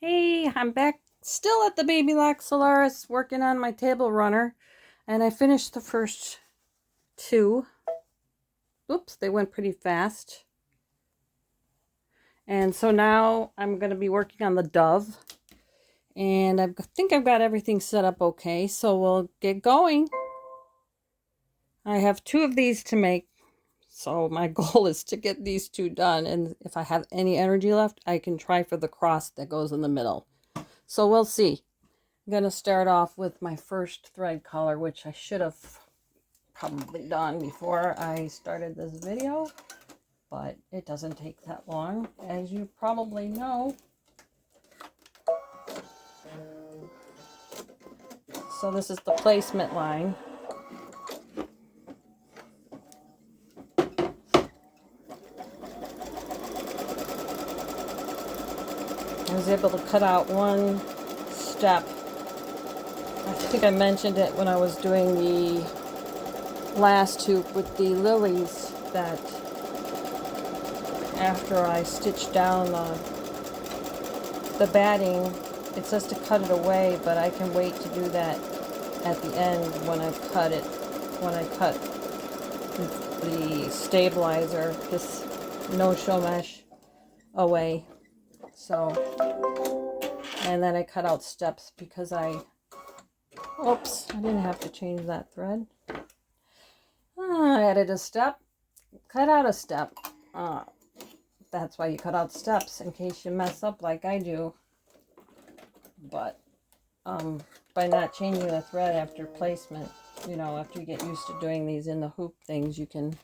Hey, I'm back still at the Babylock Solaris working on my table runner, and I finished the first two. Oops, they went pretty fast. And so now I'm going to be working on the dove, and I think I've got everything set up okay, so we'll get going. I have two of these to make, so my goal is to get these two done, and if I have any energy left, I can try for the cross that goes in the middle. So we'll see. I'm going to start off with my first thread color, which I should have probably done before I started this video, but it doesn't take that long, as you probably know. So this is the placement line. I was able to cut out one step. I think I mentioned it when I was doing the last two with the lilies, that after I stitched down the batting, it says to cut it away, but I can wait to do that at the end when I cut it, when I cut the stabilizer, this no-show mesh away. So, and then I cut out steps because oops, I didn't have to change that thread. I added a step, cut out a step. That's why you cut out steps, in case you mess up like I do. But by not changing the thread after placement, you know, after you get used to doing these in the hoop things, you can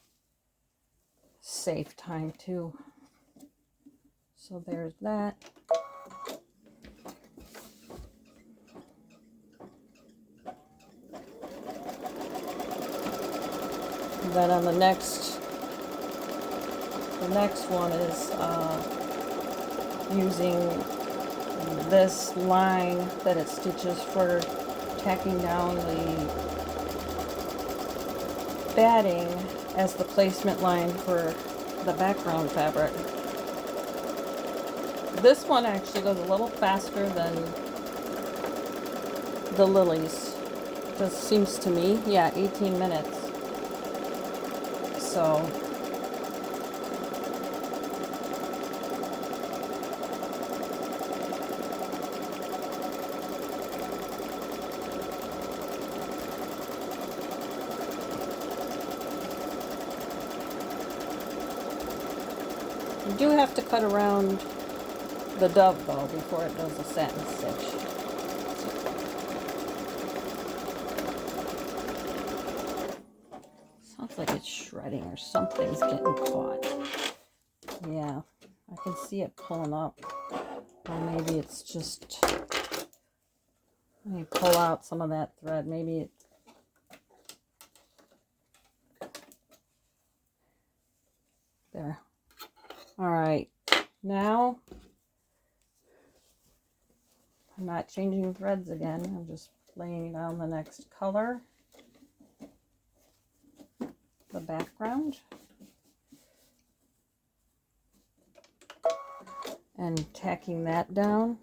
save time too. So there's that. And then on the next one is using this line that it stitches for tacking down the batting as the placement line for the background fabric. This one actually goes a little faster than the lilies. Just seems to me, yeah, 18 minutes. So you do have to cut around the dove though before it does the satin stitch. Sounds like it's shredding or something's getting caught. Yeah, I can see it pulling up. Or maybe it's just, let me pull out some of that thread. Maybe it, there. All right, now I'm not changing threads again. I'm just laying down the next color, the background, and tacking that down.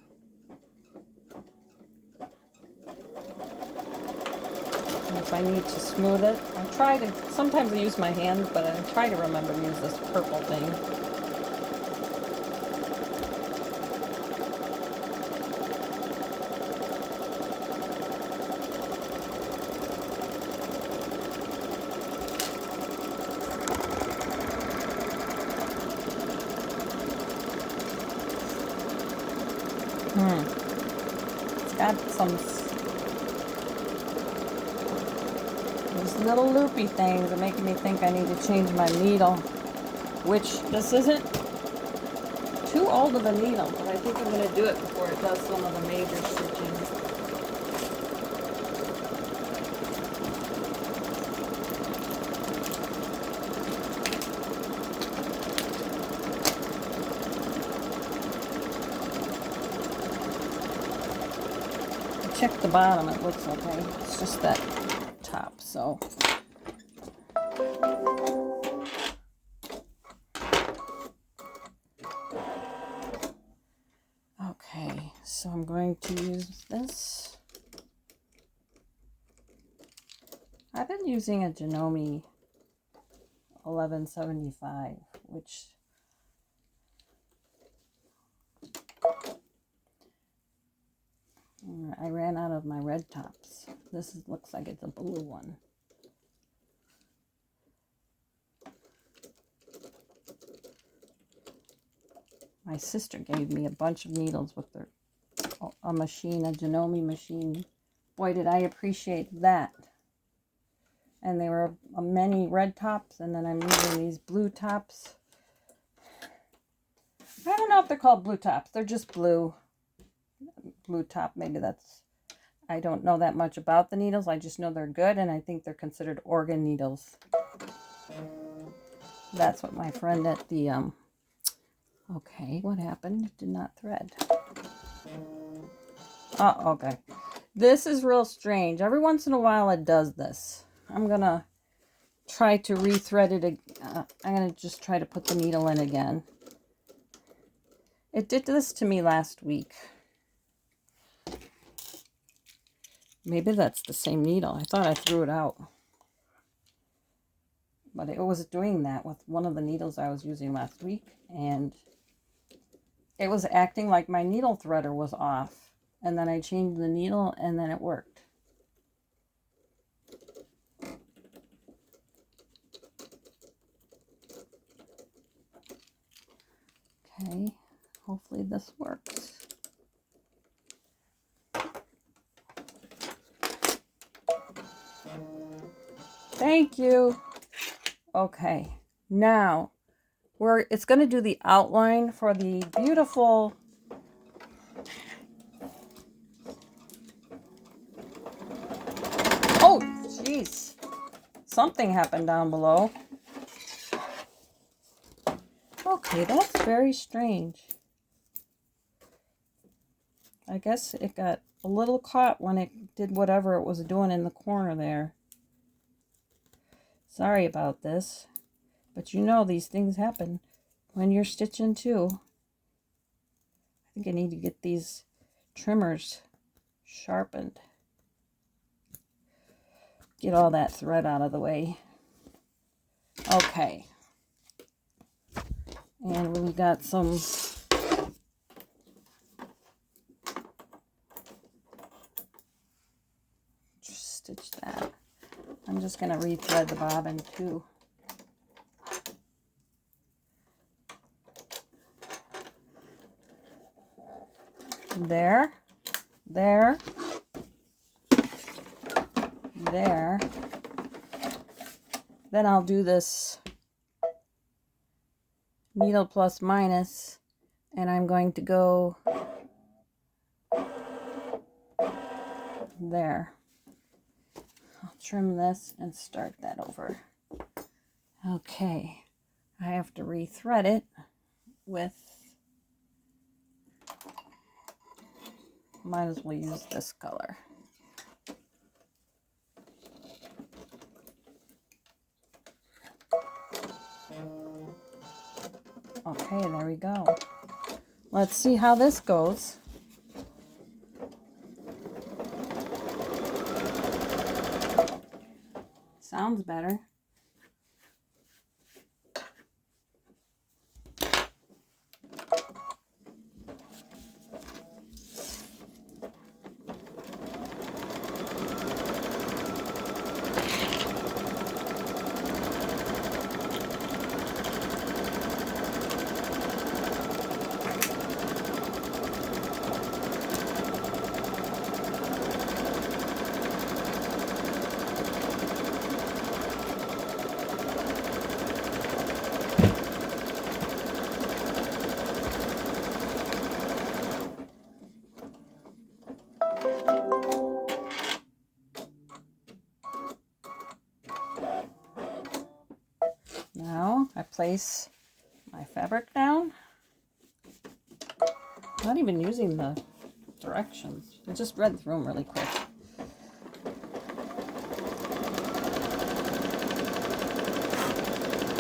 And if I need to smooth it, I try to, sometimes I use my hands, but I try to remember to use this purple thing. It's got some, these little loopy things are making me think I need to change my needle, which this isn't too old of a needle, but I think I'm going to do it before it does some of the major stitching. Check the bottom, it looks okay. It's just that top, so. Okay. so I'm going to use this. I've been using a Janome 1175, which I ran out of my red tops. This looks like it's a blue one. My sister gave me a bunch of needles with a machine, a Janome machine. Boy, did I appreciate that. And they were many red tops, and then I'm using these blue tops. I don't know if they're called blue tops. They're just blue. Blue top, maybe that's... I don't know that much about the needles. I just know they're good, and I think they're considered organ needles. That's what my friend at the... Okay, what happened? It did not thread. Oh, okay. This is real strange. Every once in a while it does this. I'm going to try to re-thread it. I'm going to just try to put the needle in again. It did this to me last week. Maybe that's the same needle. I thought I threw it out. But it was doing that with one of the needles I was using last week. And it was acting like my needle threader was off. And then I changed the needle and then it worked. Okay, hopefully this works. Thank you. Okay, now it's going to do the outline for the beautiful oh jeez, something happened down below. Okay, that's very strange. I guess it got a little caught when it did whatever it was doing in the corner there. Sorry about this, but you know these things happen when you're stitching too. I think I need to get these trimmers sharpened. Get all that thread out of the way. Okay. And we got some stitch that. I'm just going to re-thread the bobbin too. There, there, there. Then I'll do this needle plus minus, and I'm going to go there. I'll trim this and start that over. Okay, I have to re-thread it with, might as well use this color. Okay, there we go. Let's see how this goes. Sounds better. Now I place my fabric down. I'm not even using the directions. I just read through them really quick.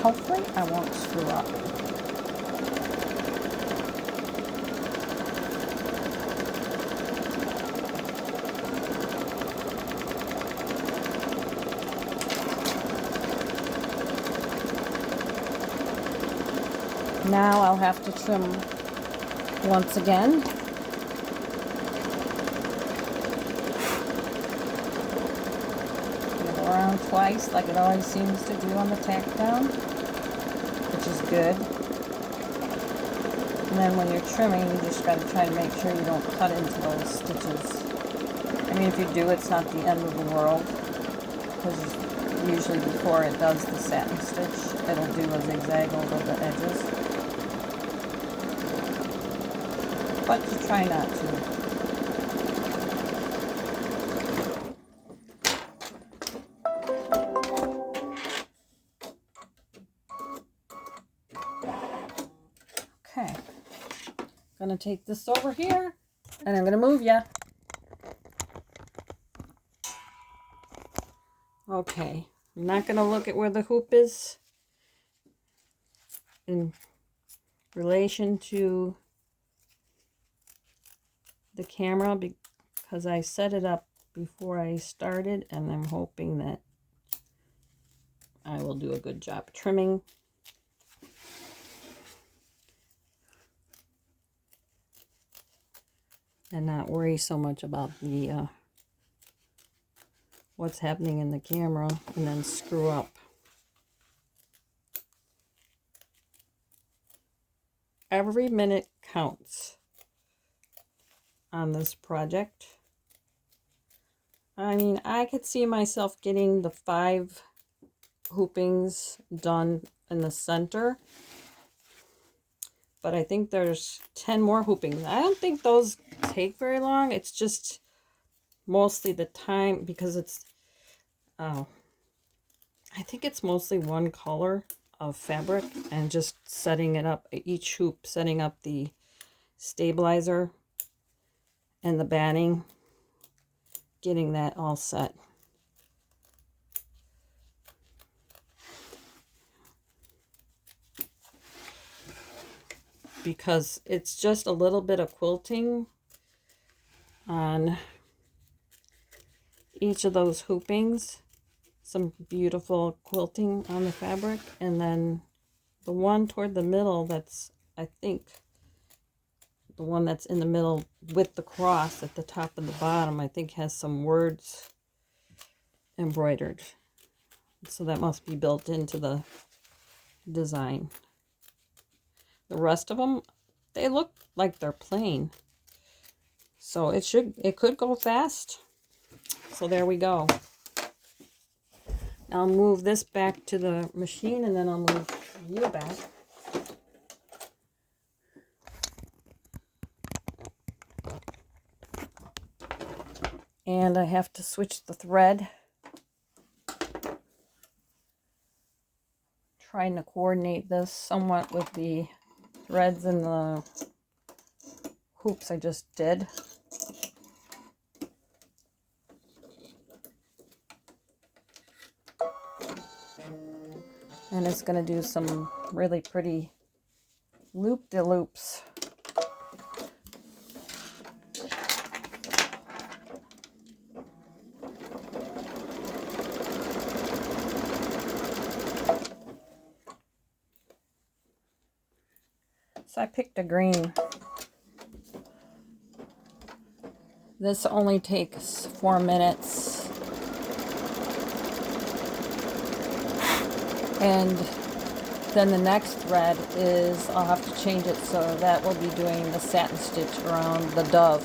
Hopefully I won't screw up. Now I'll have to trim once again. Go around twice like it always seems to do on the tack down, which is good. And then when you're trimming, you just got to try to make sure you don't cut into those stitches. I mean, if you do, it's not the end of the world, because usually before it does the satin stitch, it'll do a zigzag over the edges. But you try not to. Okay, I'm gonna take this over here and I'm gonna move ya. Okay, I'm not gonna look at where the hoop is in relation to the camera because I set it up before I started, and I'm hoping that I will do a good job trimming. And not worry so much about the what's happening in the camera and then screw up. Every minute counts on this project. I mean, I could see myself getting the 5 hoopings done in the center, but I think there's 10 more hoopings. I don't think those take very long. It's just mostly the time, because it's I think it's mostly one color of fabric, and just setting it up, each hoop setting up the stabilizer and the batting, getting that all set. Because it's just a little bit of quilting on each of those hoopings, some beautiful quilting on the fabric, and then the one toward the middle, that's, I think, the one that's in the middle with the cross at the top and the bottom, I think has some words embroidered. So that must be built into the design. The rest of them, they look like they're plain. So it could go fast. So there we go. I'll move this back to the machine, and then I'll move you back. And I have to switch the thread. Trying to coordinate this somewhat with the threads and the hoops I just did. And it's going to do some really pretty loop-de-loops. So I picked a green. This only takes 4 minutes. And then the next thread is, I'll have to change it so that will be doing the satin stitch around the dove.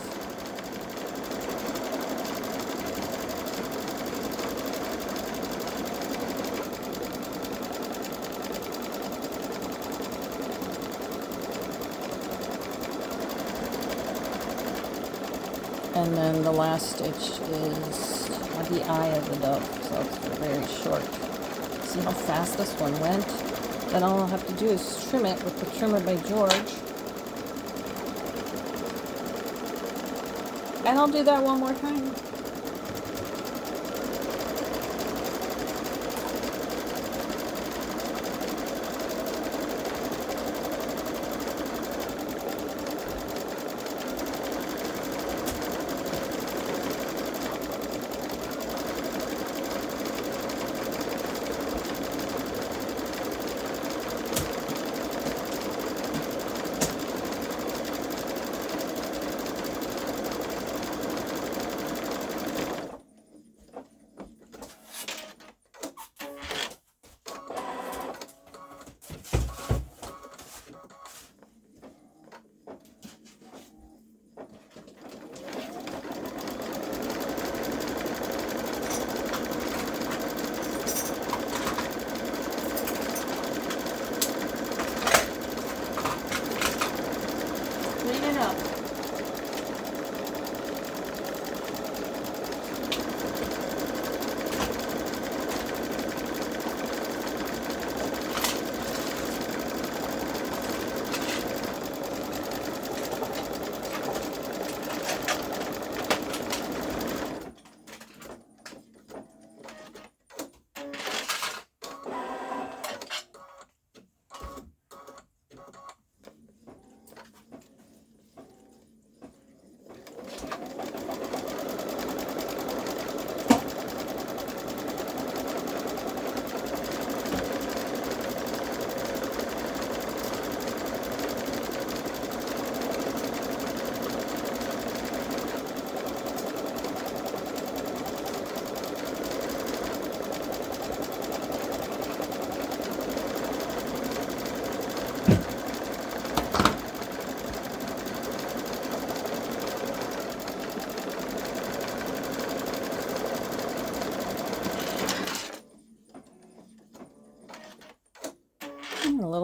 And then the last stitch is the eye of the dove, so it's very short. See how fast this one went? Then all I'll have to do is trim it with the trimmer by George. And I'll do that one more time.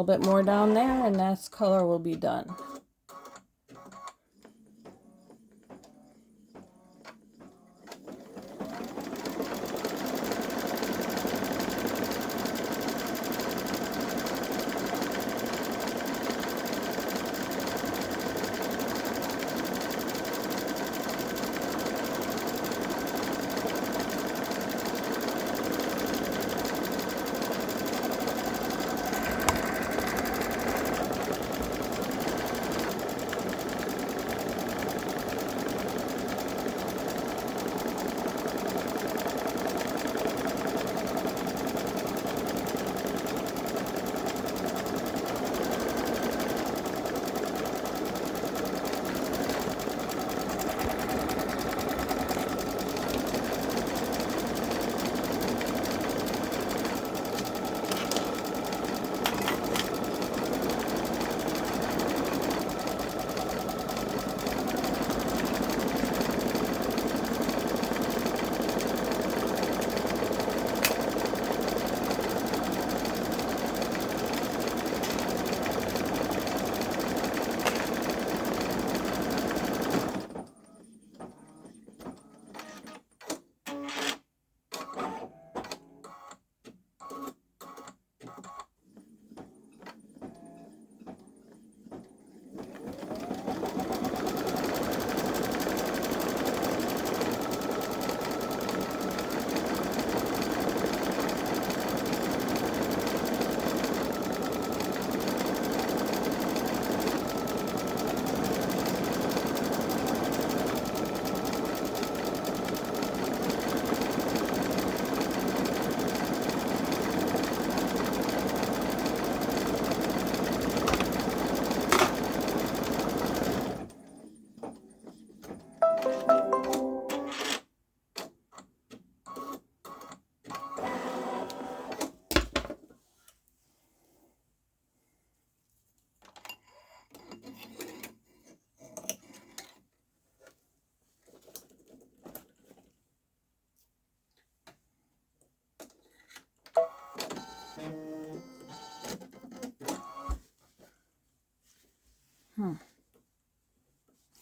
little bit more down there, and that color will be done.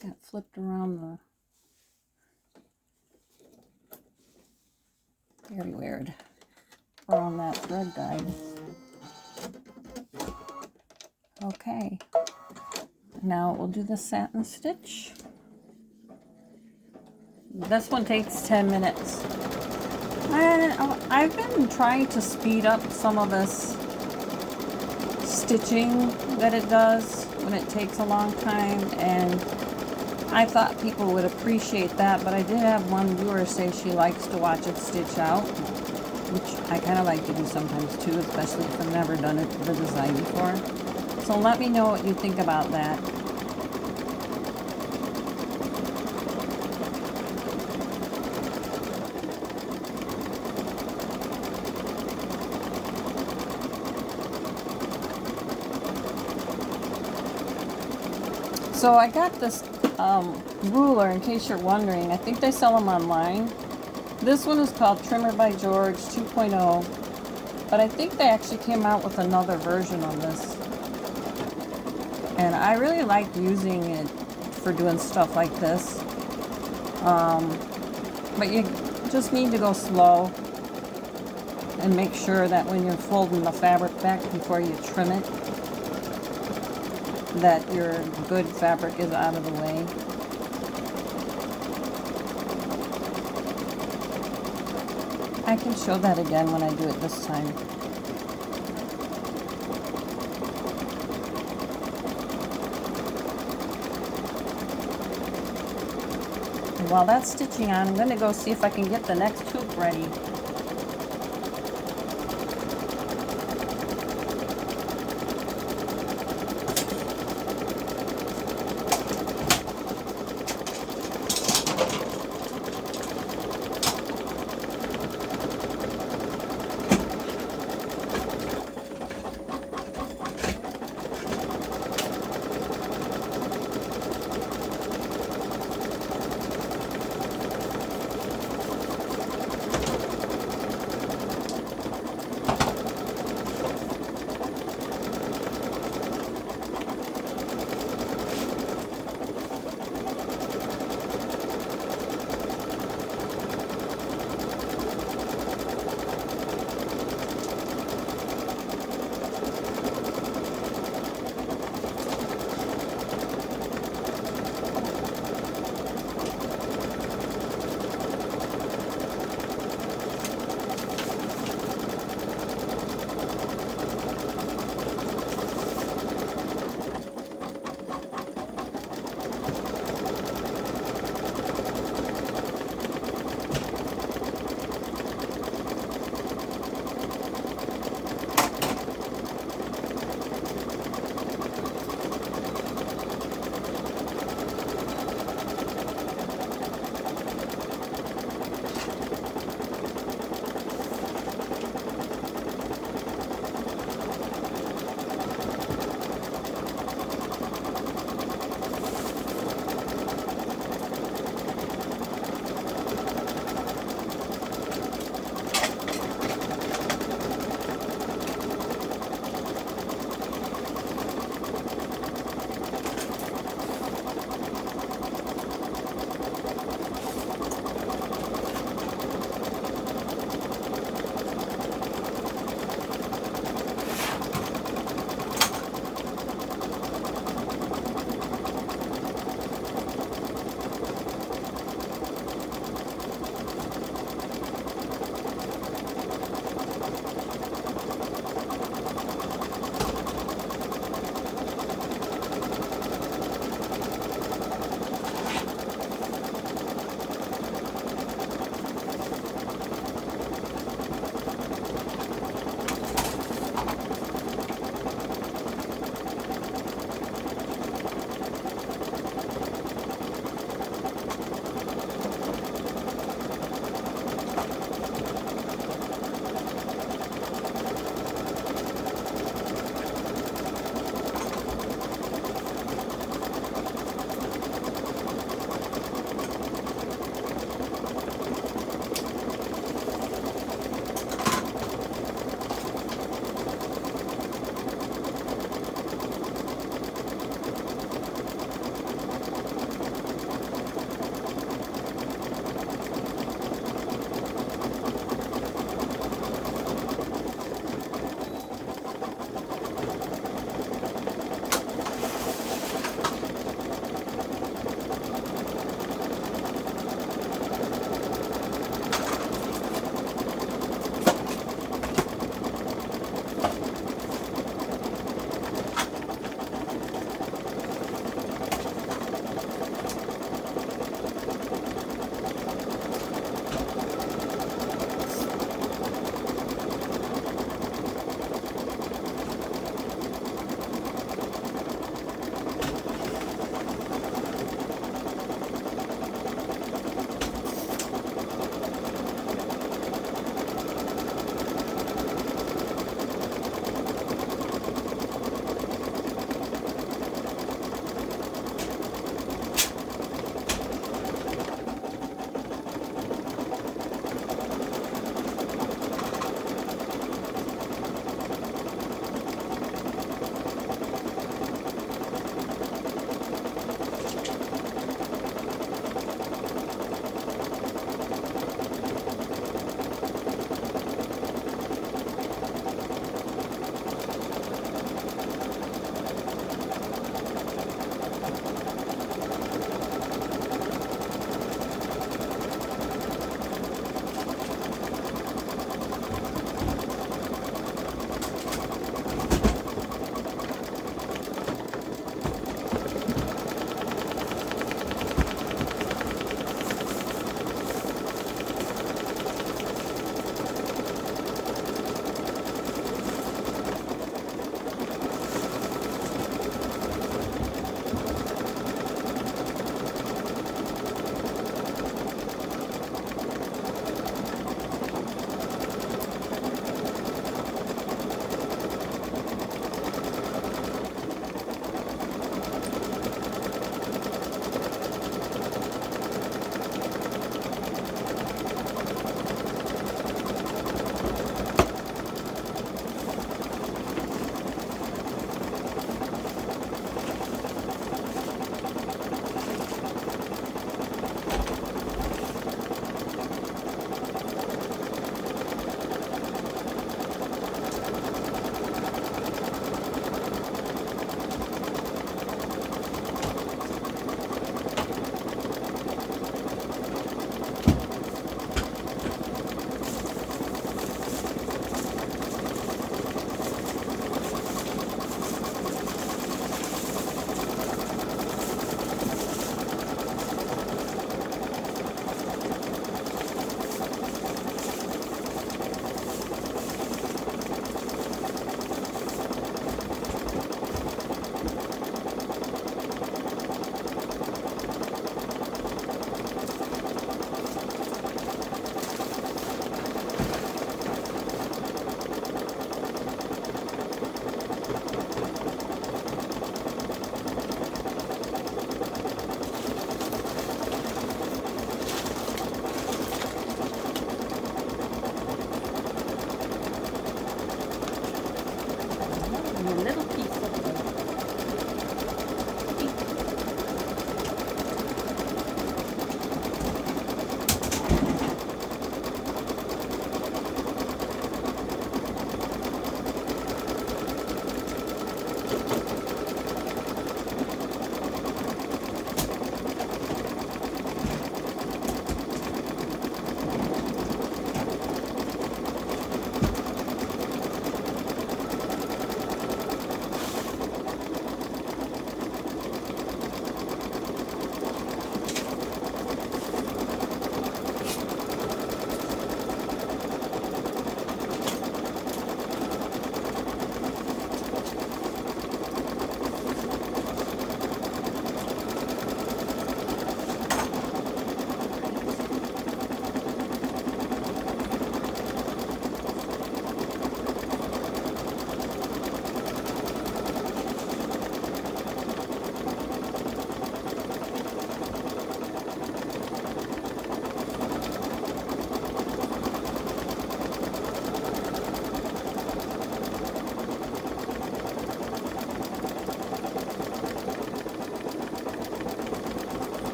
Got flipped around the... Very weird. Around that thread guide. Okay. Now we'll do the satin stitch. This one takes 10 minutes. And I've been trying to speed up some of this stitching that it does when it takes a long time, and I thought people would appreciate that, but I did have one viewer say she likes to watch it stitch out, which I kind of like to do sometimes too, especially if I've never done it the design before. So let me know what you think about that. So I got this ruler, in case you're wondering. I think they sell them online. This one is called Trimmer by George 2.0, but I think they actually came out with another version of this. And I really like using it for doing stuff like this. But you just need to go slow and make sure that when you're folding the fabric back before you trim it, that your good fabric is out of the way. I can show that again when I do it this time. And while that's stitching on, I'm going to go see if I can get the next hoop ready.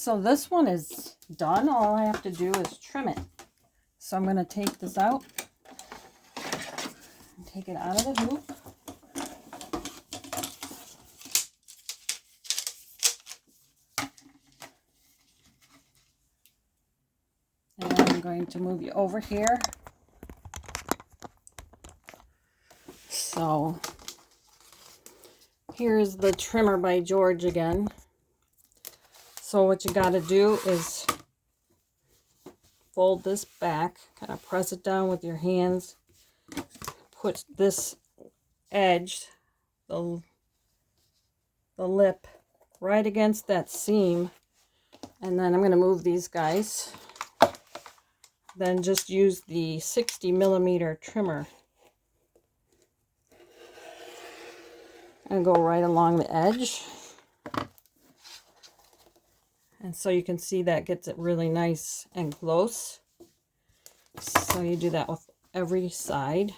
So this one is done. All I have to do is trim it. So I'm going to take this out. Take it out of the hoop. And I'm going to move you over here. So here's the trimmer by George again. So what you got to do is fold this back, kind of press it down with your hands. Put this edge, the lip, right against that seam. And then I'm going to move these guys. Then just use the 60mm trimmer. And go right along the edge. And so you can see that gets it really nice and close. So you do that with every side.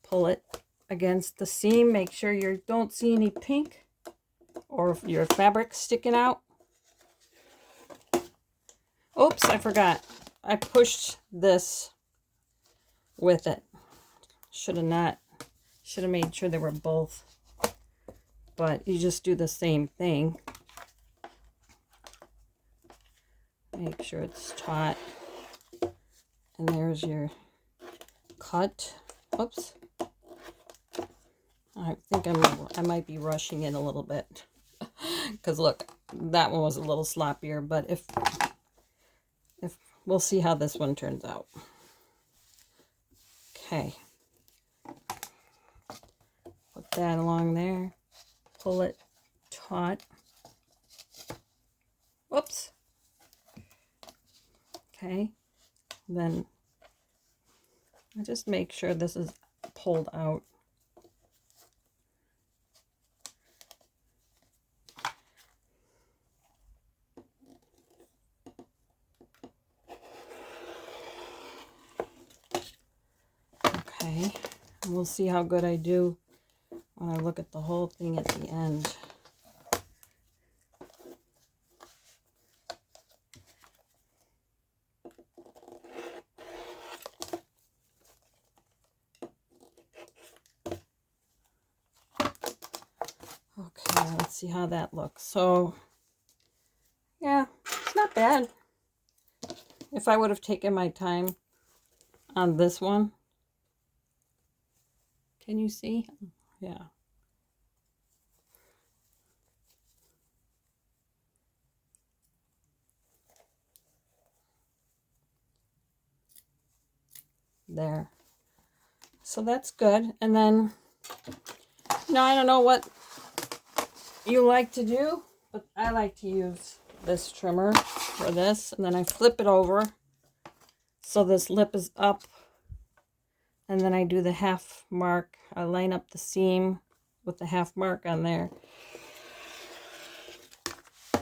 Pull it against the seam. Make sure you don't see any pink or your fabric sticking out. Oops, I forgot. I pushed this with it. Should have made sure they were both. But you just do the same thing. Make sure it's taut. And there's your cut. Oops. I think I might be rushing it a little bit. Because look, that one was a little sloppier. But if we'll see how this one turns out. Okay. Put that along there. Pull it taut. Whoops. Okay. Then I just make sure this is pulled out. Okay. And we'll see how good I do when I look at the whole thing at the end. Okay, let's see how that looks. So, yeah, it's not bad. If I would have taken my time on this one. Can you see? Yeah. There. So that's good. And then, I don't know what you like to do, but I like to use this trimmer for this. And then I flip it over so this lip is up. And then I do the half mark. I line up the seam with the half mark on there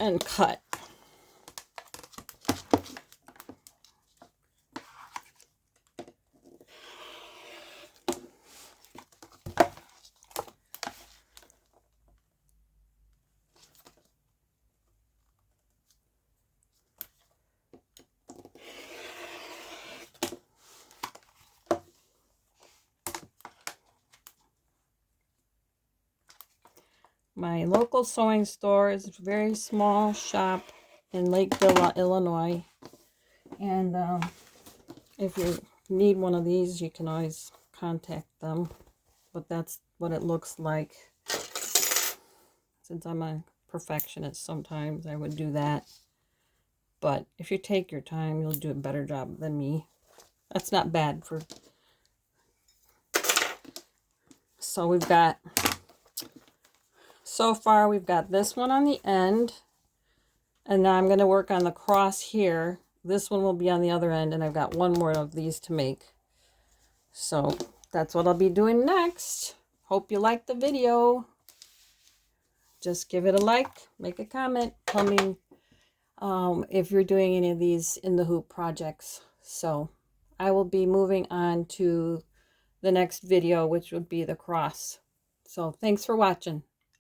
and cut. My local sewing store is a very small shop in Lakeville, Illinois. And if you need one of these, you can always contact them. But that's what it looks like. Since I'm a perfectionist, sometimes I would do that. But if you take your time, you'll do a better job than me. That's not bad for... So we've got... So far, we've got this one on the end, and now I'm going to work on the cross here. This one will be on the other end, and I've got one more of these to make. So that's what I'll be doing next. Hope you liked the video. Just give it a like, make a comment, tell me if you're doing any of these in the hoop projects. So I will be moving on to the next video, which would be the cross. So thanks for watching.